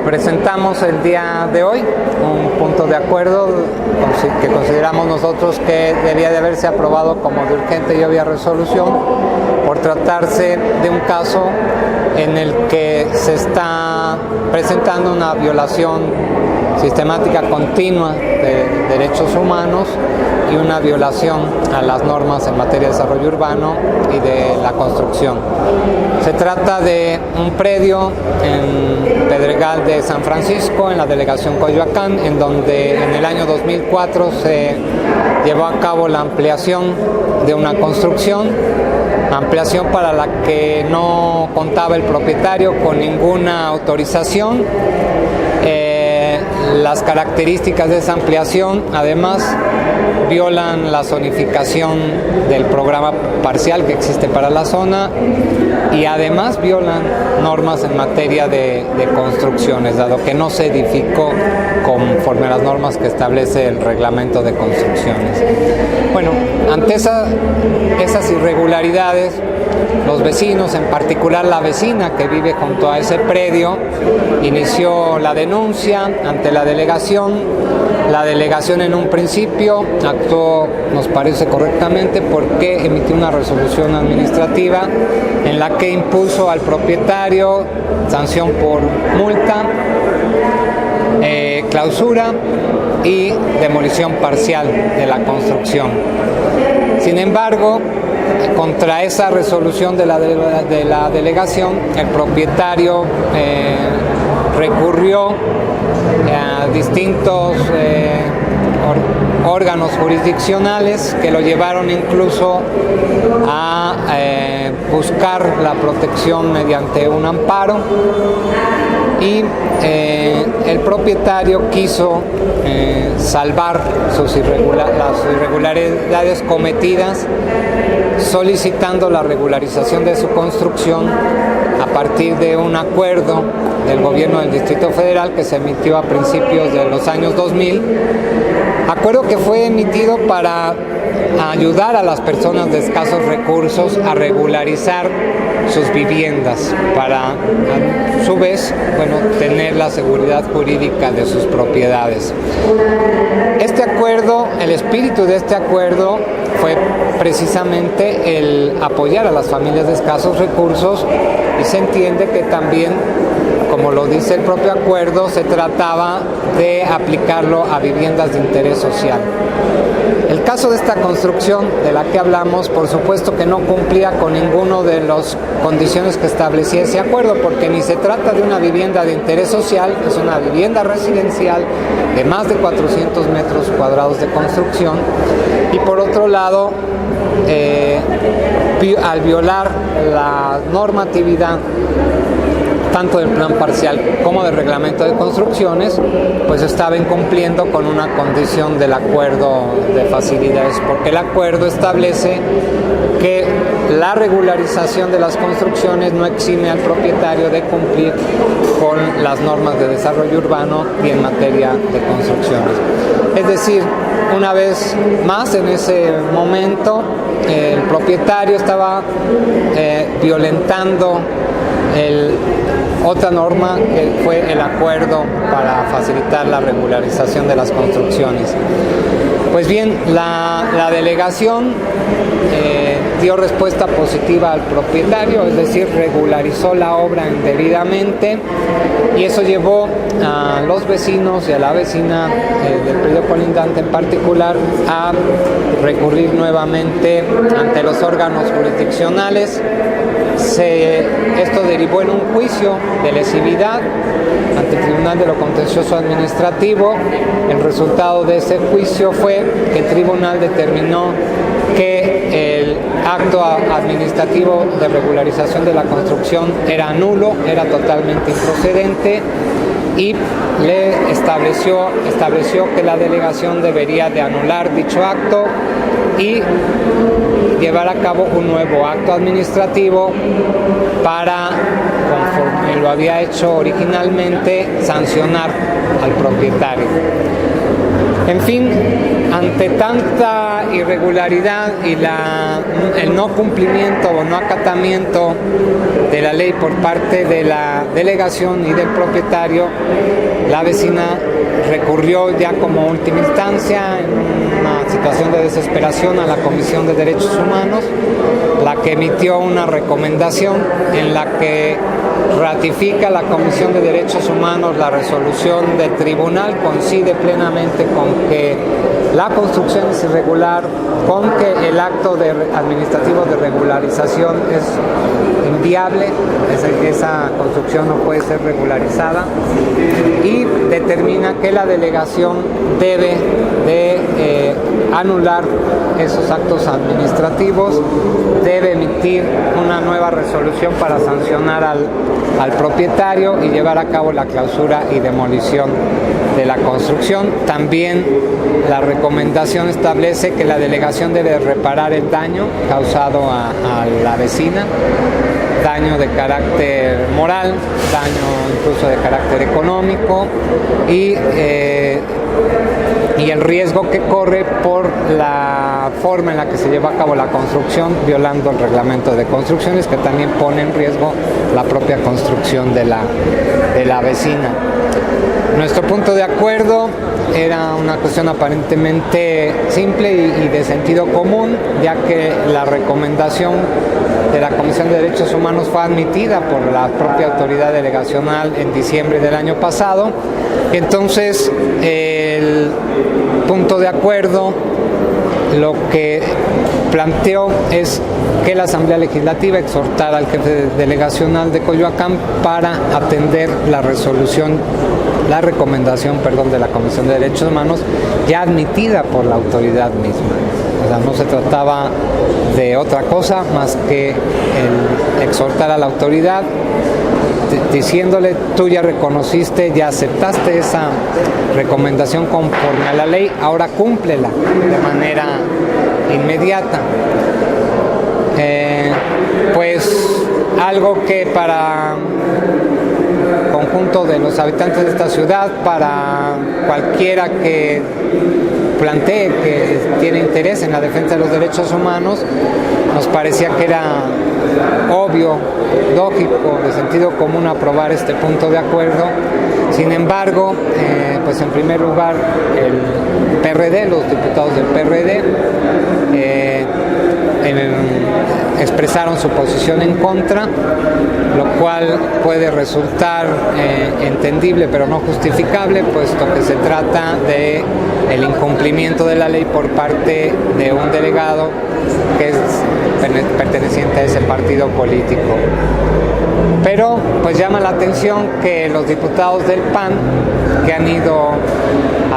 presentamos el día de hoy un punto de acuerdo que consideramos nosotros que debía de haberse aprobado como de urgente y obvia resolución por tratarse de un caso en el que se está presentando una violación sistemática continua de derechos humanos y una violación a las normas en materia de desarrollo urbano y de la construcción. Se trata de un predio en Pedregal de San Francisco, en la delegación Coyoacán, en donde en el año 2004 se llevó a cabo la ampliación de una construcción para la que no contaba el propietario con ninguna autorización. Las características de esa ampliación además violan la zonificación del programa parcial que existe para la zona y además violan normas en materia de construcciones, dado que no se edificó conforme a las normas que establece el reglamento de construcciones. Bueno, ante esas irregularidades, los vecinos, en particular la vecina que vive junto a ese predio, inició la denuncia ante la delegación. La delegación en un principio actuó, nos parece correctamente, porque emitió una resolución administrativa en la que impuso al propietario sanción por multa, clausura y demolición parcial de la construcción. Sin embargo, contra esa resolución de la delegación, el propietario recurrió a distintos órganos jurisdiccionales que lo llevaron incluso a buscar la protección mediante un amparo, y el propietario quiso salvar las irregularidades cometidas solicitando la regularización de su construcción a partir de un acuerdo del gobierno del Distrito Federal que se emitió a principios de los años 2000, acuerdo que fue emitido para ayudar a las personas de escasos recursos a regularizar sus viviendas para, a su vez, tener la seguridad jurídica de sus propiedades. Este acuerdo, el espíritu de este acuerdo fue precisamente el apoyar a las familias de escasos recursos, y se entiende que también, como lo dice el propio acuerdo, se trataba de aplicarlo a viviendas de interés social. El caso de esta construcción de la que hablamos, por supuesto que no cumplía con ninguno de las condiciones que establecía ese acuerdo, porque ni se trata de una vivienda de interés social, es una vivienda residencial de más de 400 metros cuadrados de construcción, y por otro lado, al violar la normatividad tanto del plan parcial como del reglamento de construcciones, pues estaba incumpliendo con una condición del acuerdo de facilidades, porque el acuerdo establece que la regularización de las construcciones no exime al propietario de cumplir con las normas de desarrollo urbano y en materia de construcciones. Es decir, una vez más, en ese momento, el propietario estaba violentando otra norma que fue el acuerdo para facilitar la regularización de las construcciones. Pues bien, la delegación dio respuesta positiva al propietario, es decir, regularizó la obra indebidamente, y eso llevó a los vecinos y a la vecina del predio colindante en particular a recurrir nuevamente ante los órganos jurisdiccionales. Esto derivó en un juicio de lesividad ante el Tribunal de lo Contencioso Administrativo. El resultado de ese juicio fue que el tribunal determinó que el acto administrativo de regularización de la construcción era nulo, era totalmente improcedente, y le estableció que la delegación debería de anular dicho acto y llevar a cabo un nuevo acto administrativo para, conforme lo había hecho originalmente, sancionar al propietario. En fin, ante tanta irregularidad y el no cumplimiento o no acatamiento de la ley por parte de la delegación y del propietario, la vecina recurrió ya como última instancia, en una situación de desesperación, a la Comisión de Derechos Humanos, la que emitió una recomendación en la que ratifica la Comisión de Derechos Humanos la resolución del tribunal, coincide plenamente con que la construcción es irregular, con que el acto administrativo de regularización es inviable, es decir, que esa construcción no puede ser regularizada, y determina que la delegación debe de anular esos actos administrativos, debe emitir una nueva resolución para sancionar al propietario y llevar a cabo la clausura y demolición de la construcción. También la recomendación establece que la delegación debe reparar el daño causado a la vecina, daño de carácter moral, daño incluso de carácter económico y el riesgo que corre por la forma en la que se lleva a cabo la construcción, violando el reglamento de construcciones, que también pone en riesgo la propia construcción de la vecina. Nuestro punto de acuerdo era una cuestión aparentemente simple y de sentido común, ya que la recomendación de la Comisión de Derechos Humanos fue admitida por la propia autoridad delegacional en diciembre del año pasado. Entonces, el punto de acuerdo lo que planteó es que la Asamblea Legislativa exhortara al jefe delegacional de Coyoacán para atender la recomendación de la Comisión de Derechos Humanos, ya admitida por la autoridad misma. O sea, no se trataba de otra cosa más que el exhortar a la autoridad, diciéndole: tú ya reconociste, ya aceptaste esa recomendación conforme a la ley, ahora cúmplela de manera inmediata. Pues algo que para conjunto de los habitantes de esta ciudad, para cualquiera que plantee que tiene interés en la defensa de los derechos humanos, nos parecía que era obvio, lógico, de sentido común aprobar este punto de acuerdo. Sin embargo, pues en primer lugar el PRD, los diputados del PRD expresaron su posición en contra, lo cual puede resultar entendible pero no justificable, puesto que se trata de el incumplimiento de la ley por parte de un delegado que es perteneciente a ese partido político. Pero pues llama la atención que los diputados del PAN, que han ido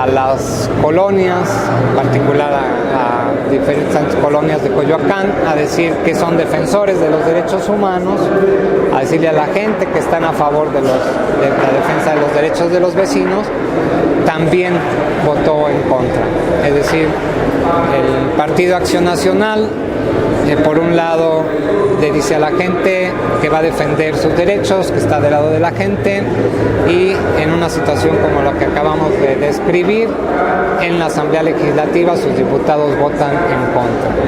a las colonias, en particular a diferentes colonias de Coyoacán, a decir que son defensores de los derechos humanos, a decirle a la gente que están a favor de la defensa de los derechos de los vecinos, también votó en contra. Es decir, el Partido Acción Nacional, por un lado, le dice a la gente que va a defender sus derechos, que está del lado de la gente, y en una situación como la que acabamos de describir, en la Asamblea Legislativa sus diputados votan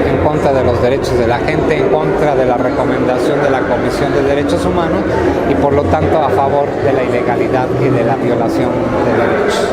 en contra de los derechos de la gente, en contra de la recomendación de la Comisión de Derechos Humanos y por lo tanto a favor de la ilegalidad y de la violación de derechos.